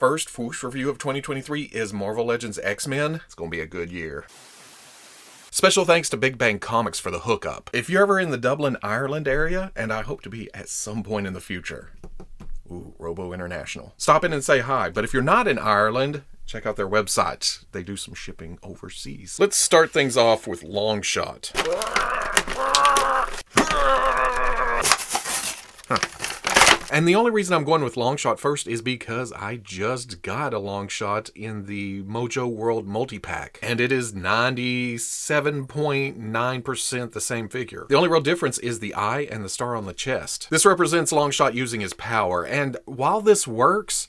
First Fwoosh review of 2023 is Marvel Legends X-Men. It's gonna be a good year. Special thanks to Big Bang Comics for the hookup. If you're ever in the Dublin, Ireland area, and I hope to be at some point in the future. Ooh, Robo International. Stop in and say hi, but if you're not in Ireland, check out their website. They do some shipping overseas. Let's start things off with Longshot. And the only reason I'm going with Longshot first is because I just got a Longshot in the Mojo World multi-pack, and it is 97.9% the same figure. The only real difference is the eye and the star on the chest. This represents Longshot using his power, and while this works,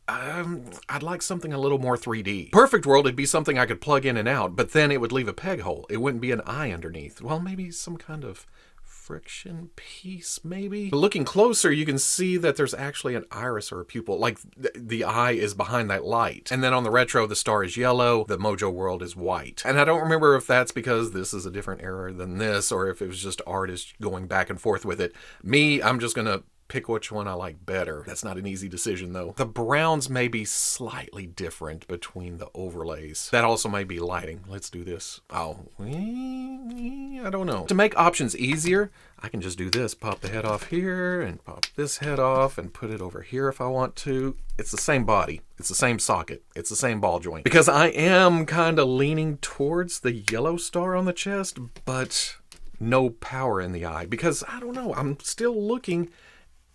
I'd like something a little more 3D. Perfect world, it'd be something I could plug in and out, but then it would leave a peg hole. It wouldn't be an eye underneath. Well, maybe some kind of friction piece, maybe? But looking closer, you can see that there's actually an iris or a pupil, like the eye is behind that light. And then on the retro, the star is yellow, the Mojo World is white. And I don't remember if that's because this is a different era than this, or if it was just artists going back and forth with it. Me, I'm just gonna pick which one I like better. That's not an easy decision, though. The browns may be slightly different between the overlays. That also may be lighting. Let's do this. Oh, I don't know. To make options easier, I can just do this. Pop the head off here and pop this head off and put it over here if I want to. It's the same body. It's the same socket. It's the same ball joint. Because I am kind of leaning towards the yellow star on the chest, but no power in the eye. Because, I don't know, I'm still looking,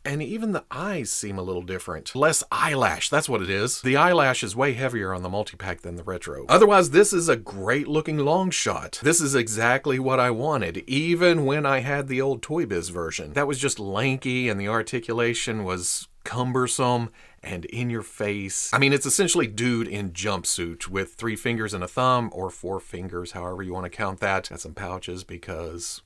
and even the eyes seem a little different. Less eyelash, that's what it is. The eyelash is way heavier on the multi-pack than the retro. Otherwise, this is a great looking Longshot. This is exactly what I wanted, even when I had the old Toy Biz version. That was just lanky and the articulation was cumbersome and in your face. I mean, it's essentially dude in jumpsuit with 3 fingers and a thumb, or 4 fingers, however you want to count that. Got some pouches because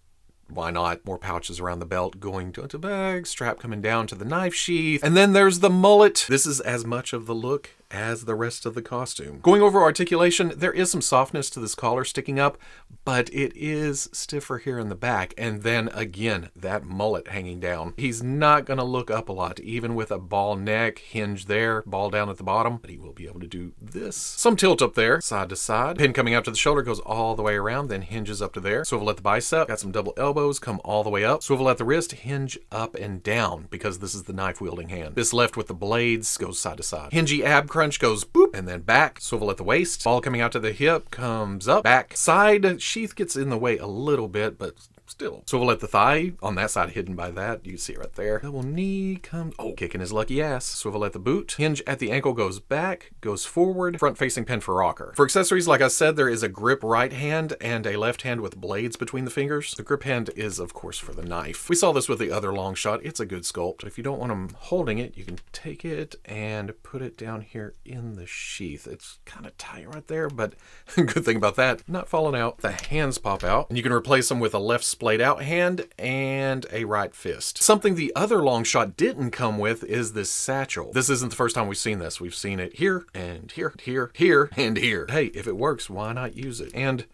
why not? More pouches around the belt going to the bag, strap coming down to the knife sheath, and then there's the mullet. This is as much of the look as the rest of the costume. Going over articulation, there is some softness to this collar sticking up, but it is stiffer here in the back. And then again, that mullet hanging down. He's not gonna look up a lot, even with a ball neck, hinge there, ball down at the bottom, but he will be able to do this. Some tilt up there, side to side. Pin coming out to the shoulder goes all the way around, then hinges up to there. Swivel at the bicep, got some double elbows, come all the way up. Swivel at the wrist, hinge up and down, because this is the knife wielding hand. This left with the blades goes side to side. Hingy ab crunch goes boop, and then back. Swivel at the waist. Ball coming out to the hip, comes up, back. Side sheath gets in the way a little bit, but still. Swivel at the thigh, on that side hidden by that. You can see it right there. Double knee comes, oh, kicking his lucky ass. Swivel at the boot. Hinge at the ankle goes back, goes forward. Front facing pin for rocker. For accessories, like I said, there is a grip right hand and a left hand with blades between the fingers. The grip hand is, of course, for the knife. We saw this with the other Longshot. It's a good sculpt. If you don't want them holding it, you can take it and put it down here in the sheath. It's kind of tight right there, but good thing about that, not falling out. The hands pop out, and you can replace them with a left splayed out hand and a right fist. Something the other Longshot didn't come with is this satchel. This isn't the first time we've seen this. We've seen it here and here, here, and here. Hey, if it works, why not use it? And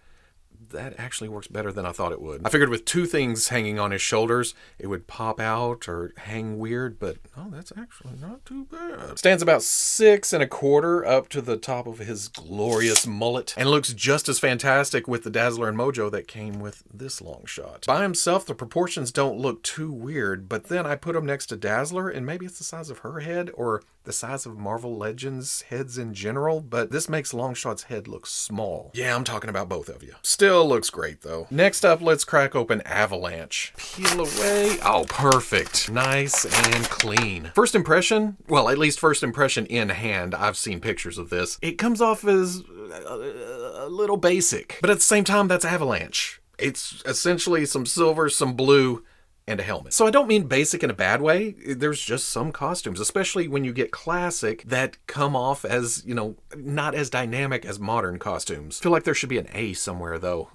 that actually works better than I thought it would. I figured with 2 things hanging on his shoulders, it would pop out or hang weird, but oh, that's actually not too bad. Stands about 6 1/4 up to the top of his glorious mullet, and looks just as fantastic with the Dazzler and Mojo that came with this Longshot. By himself, the proportions don't look too weird, but then I put him next to Dazzler, and maybe it's the size of her head, or the size of Marvel Legends heads in general, but this makes Longshot's head look small. Yeah, I'm talking about both of you. Still looks great though. Next up, let's crack open Avalanche. Peel away. Oh, perfect. Nice and clean. First impression, well, at least first impression in hand, I've seen pictures of this. It comes off as a little basic, but at the same time, that's Avalanche. It's essentially some silver, some blue, and a helmet. So I don't mean basic in a bad way. There's just some costumes, especially when you get classic, that come off as, you know, not as dynamic as modern costumes. I feel like there should be an A somewhere though.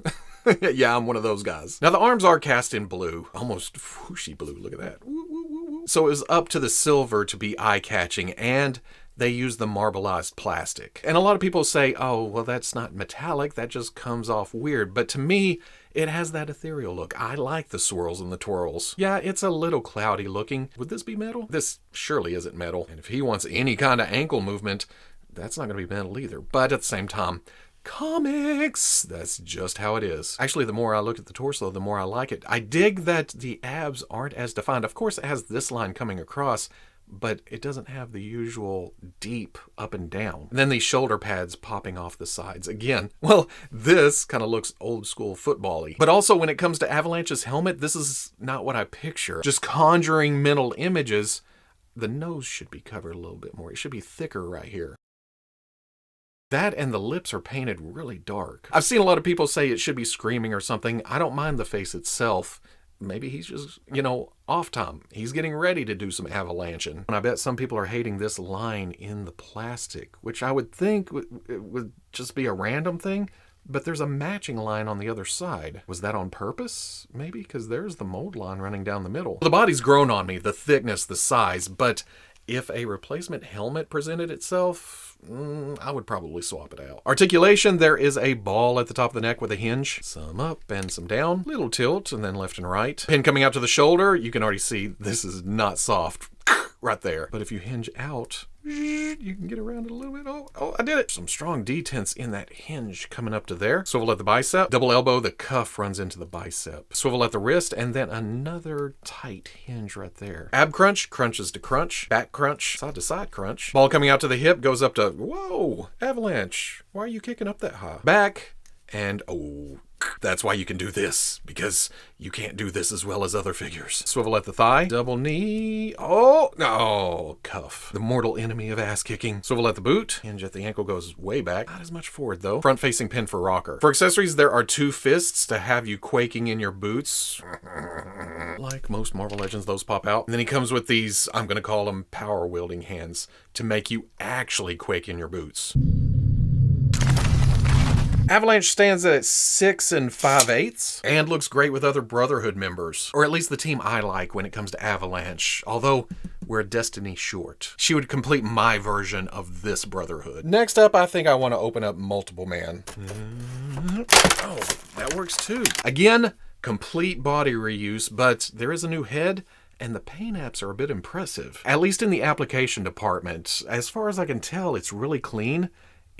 Yeah, I'm one of those guys. Now the arms are cast in blue, almost whooshy blue. Look at that. So it was up to the silver to be eye-catching, and they use the marbleized plastic. And a lot of people say, oh, well, that's not metallic, that just comes off weird. But to me, it has that ethereal look. I like the swirls and the twirls. Yeah, it's a little cloudy looking. Would this be metal? This surely isn't metal. And if he wants any kind of ankle movement, that's not going to be metal either. But at the same time, comics, that's just how it is. Actually, the more I look at the torso, the more I like it. I dig that the abs aren't as defined. Of course, it has this line coming across, but it doesn't have the usual deep up and down. And then these shoulder pads popping off the sides. Again, well, this kind of looks old school football-y. But also when it comes to Avalanche's helmet, this is not what I picture. Just conjuring mental images, the nose should be covered a little bit more. It should be thicker right here. That and the lips are painted really dark. I've seen a lot of people say it should be screaming or something. I don't mind the face itself. Maybe he's just, off time. He's getting ready to do some avalanching. And I bet some people are hating this line in the plastic, which I would think would just be a random thing, but there's a matching line on the other side. Was that on purpose? Maybe, because there's the mold line running down the middle. The body's grown on me, the thickness, the size, but if a replacement helmet presented itself, I would probably swap it out. Articulation, there is a ball at the top of the neck with a hinge. Some up and some down. Little tilt and then left and right. Pin coming out to the shoulder. You can already see this is not soft right there. But if you hinge out, you can get around it a little bit. Oh, I did it. Some strong detents in that hinge coming up to there. Swivel at the bicep. Double elbow, the cuff runs into the bicep. Swivel at the wrist, and then another tight hinge right there. Ab crunch, crunches to crunch. Back crunch, side to side crunch. Ball coming out to the hip, goes up to, whoa, Avalanche. Why are you kicking up that high? Back, and that's why you can do this, because you can't do this as well as other figures. Swivel at the thigh, double knee, cuff. The mortal enemy of ass kicking. Swivel at the boot, hinge at the ankle goes way back. Not as much forward though. Front facing pin for rocker. For accessories, there are 2 fists to have you quaking in your boots. Like most Marvel Legends, those pop out. And then he comes with these, I'm gonna call them power wielding hands to make you actually quake in your boots. Avalanche stands at 6 5/8 and looks great with other Brotherhood members, or at least the team I like when it comes to Avalanche, although we're a Destiny short. She would complete my version of this Brotherhood. Next up, I think I want to open up Multiple Man. Oh, that works too. Again, complete body reuse, but there is a new head, and the paint apps are a bit impressive. At least in the application department. As far as I can tell, it's really clean.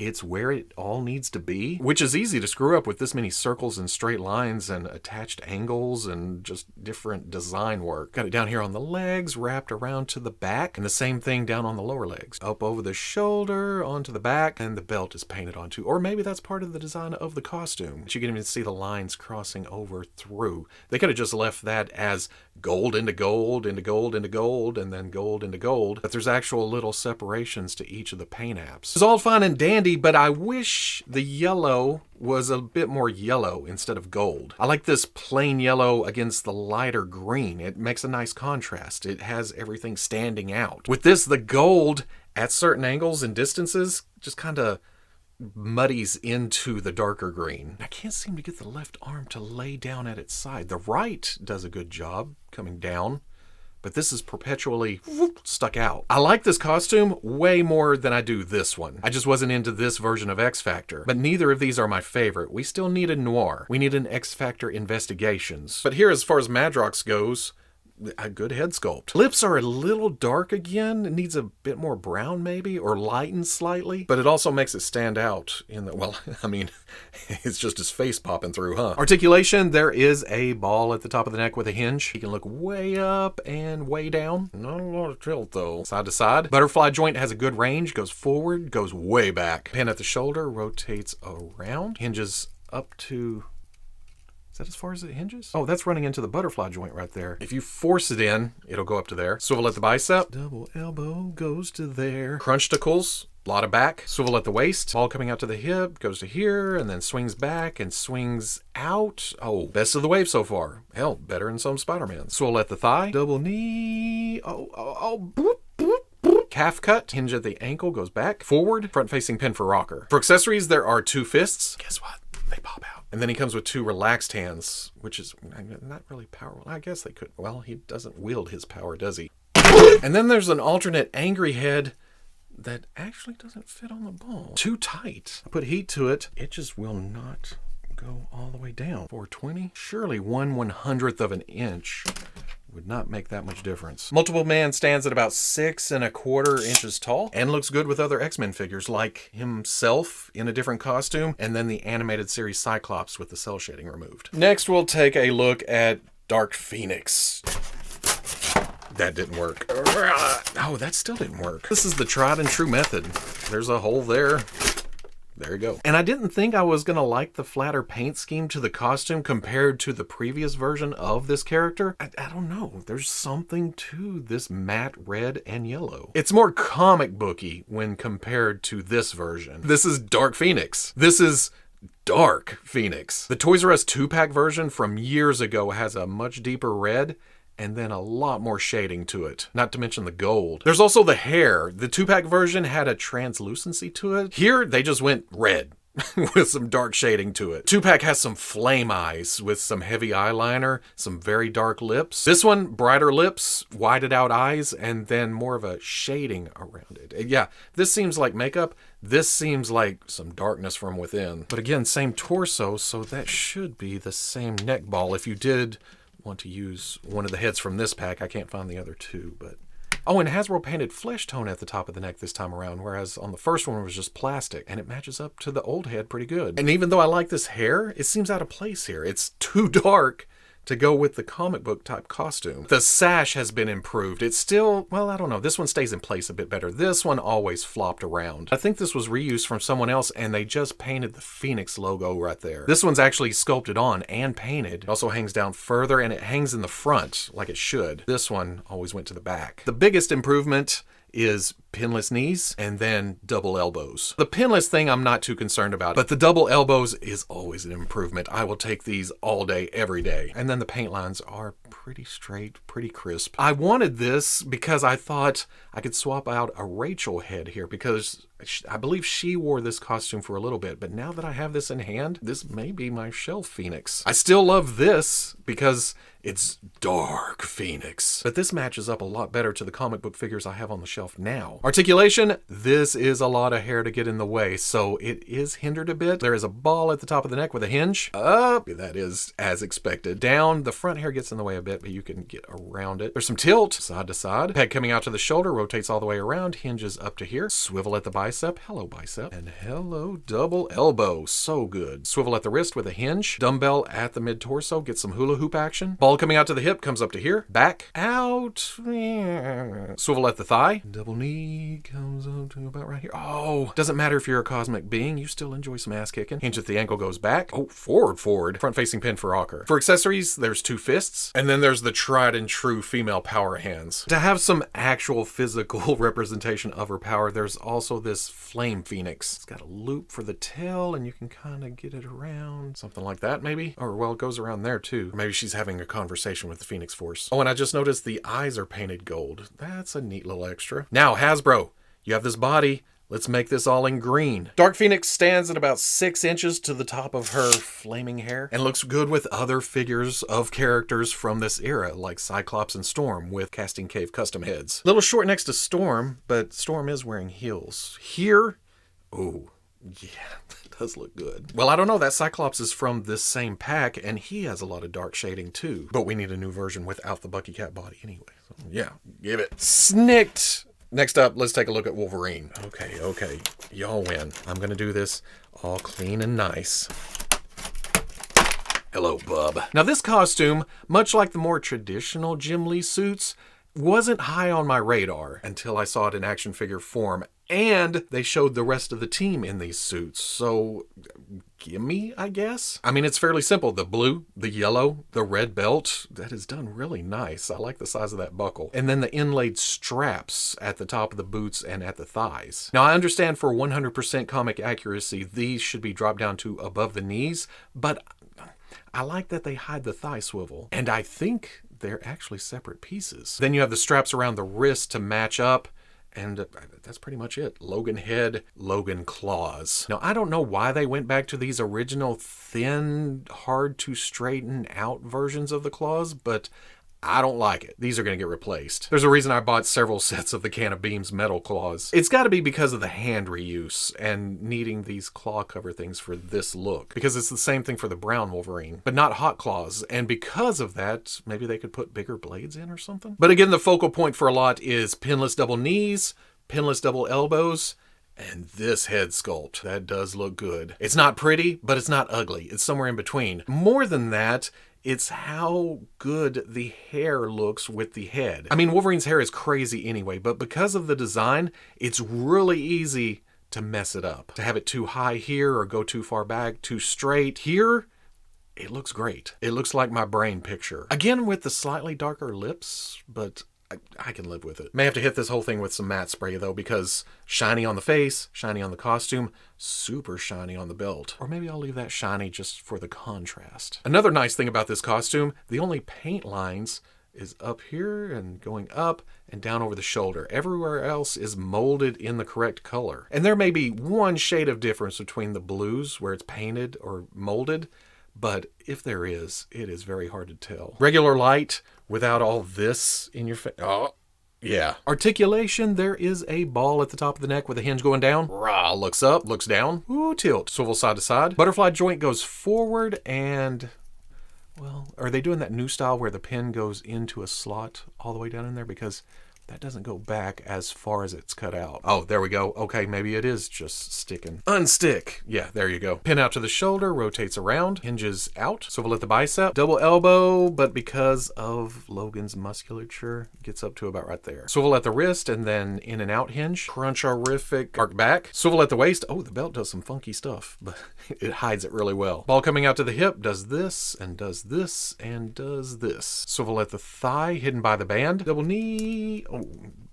It's where it all needs to be, which is easy to screw up with this many circles and straight lines and attached angles and just different design work. Got it down here on the legs, wrapped around to the back, and the same thing down on the lower legs. Up over the shoulder, onto the back, and the belt is painted onto. Or maybe that's part of the design of the costume. But you can even see the lines crossing over through. They could have just left that as gold into gold, into gold, into gold, and then gold into gold. But there's actual little separations to each of the paint apps. It's all fine and dandy, but I wish the yellow was a bit more yellow instead of gold. I like this plain yellow against the lighter green. It makes a nice contrast. It has everything standing out. With this, the gold at certain angles and distances just kind of muddies into the darker green. I can't seem to get the left arm to lay down at its side. The right does a good job coming down, but this is perpetually stuck out. I like this costume way more than I do this one. I just wasn't into this version of X-Factor, but neither of these are my favorite. We still need a noir. We need an X-Factor Investigations. But here, as far as Madrox goes, a good head sculpt. Lips are a little dark again. It needs a bit more brown maybe, or lightened slightly, but it also makes it stand out in the, well, I mean, it's just his face popping through, huh? Articulation, there is a ball at the top of the neck with a hinge. He can look way up and way down. Not a lot of tilt though. Side to side. Butterfly joint has a good range, goes forward, goes way back. Pin at the shoulder, rotates around, hinges up to, is that as far as it hinges? Oh, that's running into the butterfly joint right there. If you force it in, it'll go up to there. Swivel at the bicep. Double elbow goes to there. Crunchticles. A lot of back. Swivel at the waist. Ball coming out to the hip. Goes to here and then swings back and swings out. Oh, best of the wave so far. Hell, better than some Spider-Man. Swivel at the thigh. Double knee. Boop, boop, boop. Calf cut. Hinge at the ankle. Goes back. Forward. Front facing pin for rocker. For accessories, there are 2 fists. Guess what? They pop out. And then he comes with 2 relaxed hands, which is not really powerful. I guess they could. Well, he doesn't wield his power, does he? And then there's an alternate angry head. that actually doesn't fit on the ball. Too tight. I put heat to it. It just will not go all the way down. 420? Surely 1/100th of an inch would not make that much difference. Multiple Man stands at about 6¼ inches tall and looks good with other X-Men figures like himself in a different costume and then the animated series Cyclops with the cell shading removed. Next, we'll take a look at Dark Phoenix. That didn't work. Oh, that still didn't work. This is the tried and true method. There's a hole there. There you go. And I didn't think I was going to like the flatter paint scheme to the costume compared to the previous version of this character. I don't know. There's something to this matte red and yellow. It's more comic booky when compared to this version. This is Dark Phoenix. This is Dark Phoenix. The Toys R Us 2-pack version from years ago has a much deeper red and then a lot more shading to it, not to mention the gold. There's also the hair. The 2-pack version had a translucency to it. Here, they just went red with some dark shading to it. 2-pack has some flame eyes with some heavy eyeliner, some very dark lips. This one, brighter lips, whited out eyes, and then more of a shading around it. Yeah, this seems like makeup. This seems like some darkness from within. But again, same torso, so that should be the same neck ball if you did want to use one of the heads from this pack. I can't find the other two, but... Oh, and Hasbro painted flesh tone at the top of the neck this time around, whereas on the first one it was just plastic, and it matches up to the old head pretty good. And even though I like this hair, it seems out of place here. It's too dark to go with the comic book type costume. The sash has been improved. It's still, well, I don't know. This one stays in place a bit better. This one always flopped around. I think this was reused from someone else and they just painted the Phoenix logo right there. This one's actually sculpted on and painted. It also hangs down further and it hangs in the front like it should. This one always went to the back. The biggest improvement is pinless knees and then double elbows. The pinless thing I'm not too concerned about, but the double elbows is always an improvement. I will take these all day, every day. And then the paint lines are pretty straight, pretty crisp. I wanted this because I thought I could swap out a Rachel head here because I believe she wore this costume for a little bit, but now that I have this in hand, this may be my shelf Phoenix. I still love this because it's Dark Phoenix, but this matches up a lot better to the comic book figures I have on the shelf now. Articulation, this is a lot of hair to get in the way, so it is hindered a bit. There is a ball at the top of the neck with a hinge. Up, that is as expected. Down, the front hair gets in the way a bit, but you can get around it. There's some tilt, side to side. Head coming out to the shoulder, rotates all the way around, hinges up to here. Swivel at the bicep, hello bicep, and hello double elbow, so good. Swivel at the wrist with a hinge. Dumbbell at the mid-torso, get some hula hoop action. Ball coming out to the hip, comes up to here. Back, out. Swivel at the thigh. Double knee comes up to about right here. Oh, doesn't matter if you're a cosmic being, you still enjoy some ass kicking. Hinge at the ankle, goes back. Oh, forward. Front facing pin for rocker. For accessories, there's 2 fists, and then there's the tried and true female power hands. To have some actual physical representation of her power, there's also this Flame Phoenix. It's got a loop for the tail, and you can kind of get it around. Something like that, maybe? Or, well, it goes around there, too. Or maybe she's having a conversation with the Phoenix Force. Oh, and I just noticed the eyes are painted gold. That's a neat little extra. Now, Hasbro, you have this body. Let's make this all in green. Dark Phoenix stands at about 6 inches to the top of her flaming hair and looks good with other figures of characters from this era, like Cyclops and Storm with Casting Cave custom heads. A little short next to Storm, but Storm is wearing heels. Here, oh, yeah, that does look good. Well, I don't know, that Cyclops is from this same pack, and he has a lot of dark shading too. But we need a new version without the Bucky Cat body anyway. So, yeah, give it. Snicked! Next up, let's take a look at Wolverine. Okay, y'all win. I'm gonna do this all clean and nice. Hello, bub. Now this costume, much like the more traditional Jim Lee suits, wasn't high on my radar until I saw it in action figure form, and they showed the rest of the team in these suits, so gimme, I guess? I mean, it's fairly simple. The blue, the yellow, the red belt, that is done really nice. I like the size of that buckle. And then the inlaid straps at the top of the boots and at the thighs. Now, I understand for 100% comic accuracy, these should be dropped down to above the knees, but I like that they hide the thigh swivel. And I think they're actually separate pieces. Then you have the straps around the wrist to match up. And that's pretty much it. Logan head, Logan claws. Now, I don't know why they went back to these original thin, hard to straighten out versions of the claws, but I don't like it. These are going to get replaced. There's a reason I bought several sets of the Can of Beams metal claws. It's got to be because of the hand reuse and needing these claw cover things for this look. Because it's the same thing for the brown Wolverine, but not hot claws. And because of that, maybe they could put bigger blades in or something. But again, the focal point for a lot is pinless double knees, pinless double elbows, and this head sculpt. That does look good. It's not pretty, but it's not ugly. It's somewhere in between. More than that, it's how good the hair looks with the head. I mean, Wolverine's hair is crazy anyway, but because of the design, it's really easy to mess it up. To have it too high here or go too far back, too straight. Here, it looks great. It looks like my brain picture. Again, with the slightly darker lips, but I can live with it. May have to hit this whole thing with some matte spray though, because shiny on the face, shiny on the costume, super shiny on the belt. Or maybe I'll leave that shiny just for the contrast. Another nice thing about this costume, the only paint lines is up here and going up and down over the shoulder. Everywhere else is molded in the correct color. And there may be one shade of difference between the blues where it's painted or molded, but if there is, it is very hard to tell. Regular light without all this in your face. Oh, yeah. Articulation, there is a ball at the top of the neck with a hinge going down. Rah, looks up, looks down. Ooh, tilt. Swivel side to side. Butterfly joint goes forward and, well, are they doing that new style where the pin goes into a slot all the way down in there? Because that doesn't go back as far as it's cut out. Oh, there we go. Okay, maybe it is just sticking. Unstick. Yeah, there you go. Pin out to the shoulder, rotates around, hinges out. Swivel at the bicep. Double elbow, but because of Logan's musculature, gets up to about right there. Swivel at the wrist and then in and out hinge. Crunch-orific arc back. Swivel at the waist. Oh, the belt does some funky stuff, but it hides it really well. Ball coming out to the hip, does this and does this and does this. Swivel at the thigh, hidden by the band. Double knee. Oh,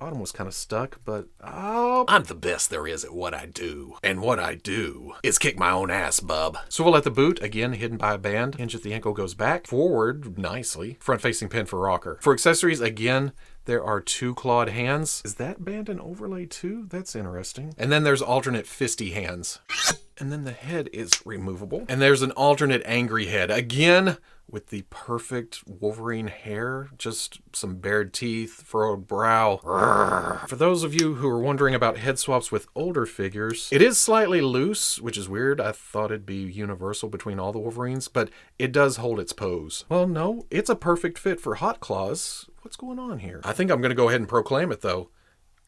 bottom was kind of stuck, but I'm the best there is at what I do. And what I do is kick my own ass, bub. Swivel at the boot, again hidden by a band. Hinge at the ankle goes back, forward nicely. Front facing pin for rocker. For accessories, again, there are 2 clawed hands. Is that band an overlay too? That's interesting. And then there's alternate fisty hands. And then the head is removable. And there's an alternate angry head. Again, with the perfect Wolverine hair, just some bared teeth, furrowed brow. For those of you who are wondering about head swaps with older figures, it is slightly loose, which is weird. I thought it'd be universal between all the Wolverines, but it does hold its pose. Well, no, it's a perfect fit for Hot Claws. What's going on here? I think I'm going to go ahead and proclaim it, though.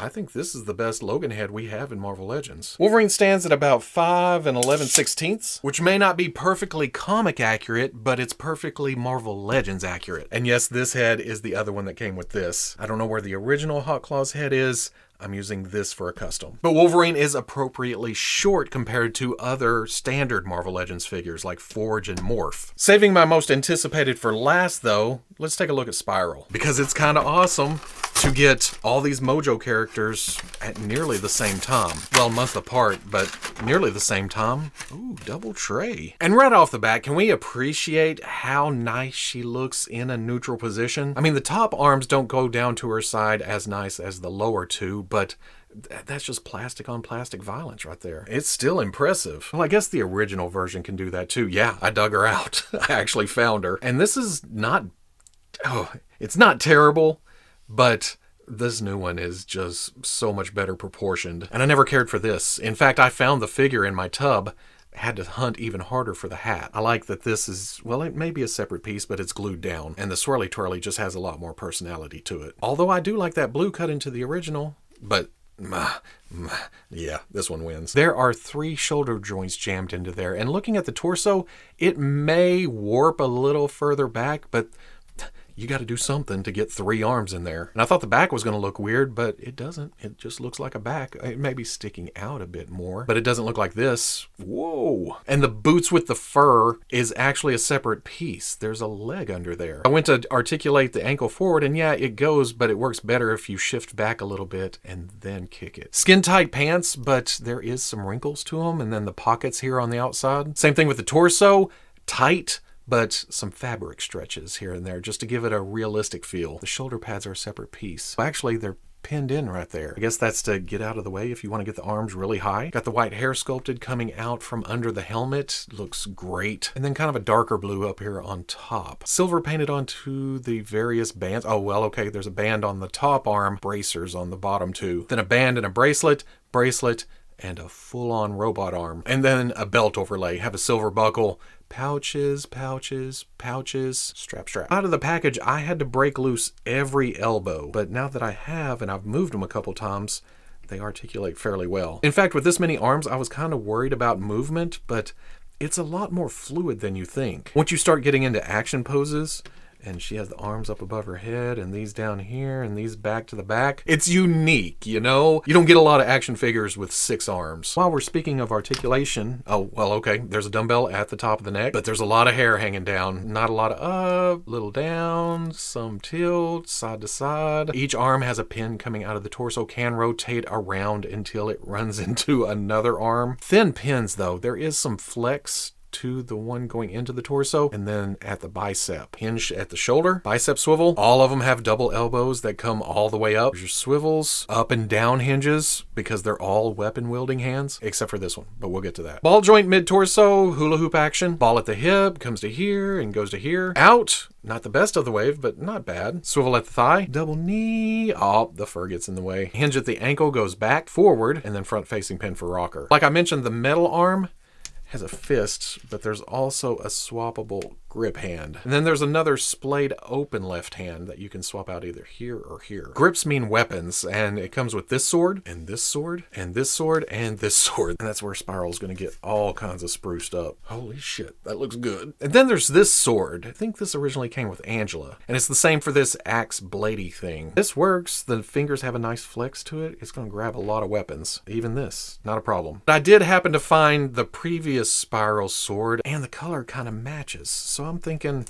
I think this is the best Logan head we have in Marvel Legends. Wolverine stands at about 5 11/16, which may not be perfectly comic accurate, but it's perfectly Marvel Legends accurate. And yes, this head is the other one that came with this. I don't know where the original Hot Claws head is. I'm using this for a custom. But Wolverine is appropriately short compared to other standard Marvel Legends figures like Forge and Morph. Saving my most anticipated for last though, let's take a look at Spiral. Because it's kind of awesome to get all these Mojo characters at nearly the same time. Well, a month apart, but nearly the same time. Ooh, double tray. And right off the bat, can we appreciate how nice she looks in a neutral position? I mean, the top arms don't go down to her side as nice as the lower two, but that's just plastic on plastic violence right there. It's still impressive. Well, I guess the original version can do that too. Yeah, I dug her out. I actually found her. And this is not, it's not terrible, but this new one is just so much better proportioned. And I never cared for this. In fact, I found the figure in my tub, had to hunt even harder for the hat. I like that this is, well, it may be a separate piece, but it's glued down. And the swirly twirly just has a lot more personality to it. Although I do like that blue cut into the original, but yeah, this one wins. There are 3 shoulder joints jammed into there. And looking at the torso, it may warp a little further back, but you got to do something to get 3 arms in there. And I thought the back was going to look weird, but it doesn't. It just looks like a back. It may be sticking out a bit more, but it doesn't look like this. Whoa. And the boots with the fur is actually a separate piece. There's a leg under there. I went to articulate the ankle forward, and yeah, it goes, but it works better if you shift back a little bit and then kick it. Skin tight pants, but there is some wrinkles to them, and then the pockets here on the outside. Same thing with the torso. Tight, but some fabric stretches here and there just to give it a realistic feel. The shoulder pads are a separate piece. Actually, they're pinned in right there. I guess that's to get out of the way if you want to get the arms really high. Got the white hair sculpted coming out from under the helmet. Looks great. And then kind of a darker blue up here on top. Silver painted onto the various bands. Oh, well, okay, there's a band on the top arm, bracers on the bottom two. Then a band and a bracelet, and a full-on robot arm. And then a belt overlay. Have a silver buckle, pouches, strap. Out of the package, I had to break loose every elbow. But now that I have, and I've moved them a couple times, they articulate fairly well. In fact, with this many arms, I was kind of worried about movement, but it's a lot more fluid than you think. Once you start getting into action poses, and she has the arms up above her head and these down here and these back to the back. It's unique, you know? You don't get a lot of action figures with 6 arms. While we're speaking of articulation, oh, well, okay, there's a dumbbell at the top of the neck, but there's a lot of hair hanging down. Not a lot of up, little down, some tilt, side to side. Each arm has a pin coming out of the torso, can rotate around until it runs into another arm. Thin pins, though. There is some flex to the one going into the torso, and then at the bicep. Hinge at the shoulder, bicep swivel. All of them have double elbows that come all the way up. There's your swivels, up and down hinges, because they're all weapon wielding hands, except for this one, but we'll get to that. Ball joint mid-torso, hula hoop action. Ball at the hip, comes to here and goes to here. Out, not the best of the wave, but not bad. Swivel at the thigh, double knee. Oh, the fur gets in the way. Hinge at the ankle, goes back, forward, and then front-facing pin for rocker. Like I mentioned, the metal arm has a fist, but there's also a swappable grip hand. And then there's another splayed open left hand that you can swap out either here or here. Grips mean weapons, and it comes with this sword, and this sword, and this sword, and this sword. And that's where Spiral's gonna get all kinds of spruced up. Holy shit, that looks good. And then there's this sword. I think this originally came with Angela. And it's the same for this axe bladey thing. This works. The fingers have a nice flex to it. It's gonna grab a lot of weapons. Even this, not a problem. But I did happen to find the previous Spiral sword, and the color kind of matches. So I'm thinking,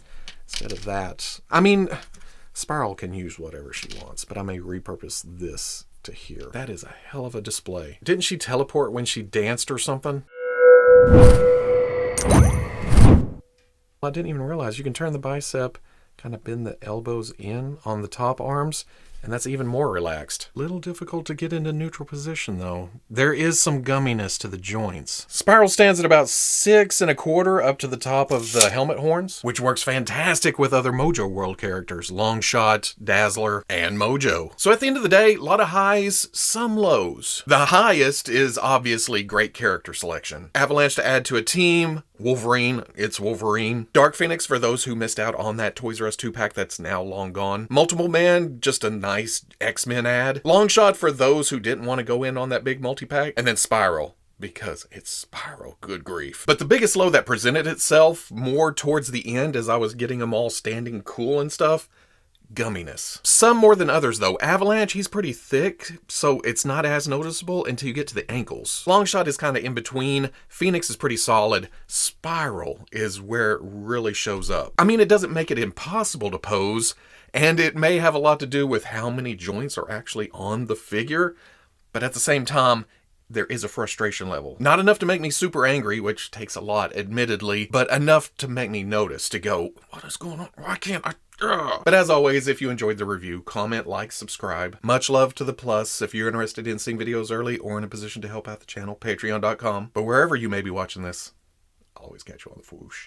instead of that, I mean, Spiral can use whatever she wants, but I may repurpose this to here. That is a hell of a display. Didn't she teleport when she danced or something? I didn't even realize you can turn the bicep, kind of bend the elbows in on the top arms, and that's even more relaxed. Little difficult to get into neutral position though. There is some gumminess to the joints. Spiral stands at about 6 1/4 up to the top of the helmet horns, which works fantastic with other Mojo World characters. Longshot, Dazzler, and Mojo. So at the end of the day, a lot of highs, some lows. The highest is obviously great character selection. Avalanche to add to a team. Wolverine, it's Wolverine. Dark Phoenix for those who missed out on that Toys R Us 2-pack that's now long gone. Multiple Man, just a nice X-Men ad. Longshot for those who didn't want to go in on that big multi-pack. And then Spiral, because it's Spiral, good grief. But the biggest low that presented itself more towards the end as I was getting them all standing cool and stuff, gumminess. Some more than others though. Avalanche, he's pretty thick, so it's not as noticeable until you get to the ankles. Longshot is kind of in between. Phoenix is pretty solid. Spiral is where it really shows up. I mean, it doesn't make it impossible to pose, and it may have a lot to do with how many joints are actually on the figure, but at the same time, there is a frustration level. Not enough to make me super angry, which takes a lot, admittedly, but enough to make me notice, to go, what is going on? Why can't I? Ugh. But as always, if you enjoyed the review, comment, like, subscribe. Much love to the plus. If you're interested in seeing videos early or in a position to help out the channel, patreon.com. But wherever you may be watching this, I'll always catch you on the Fwoosh.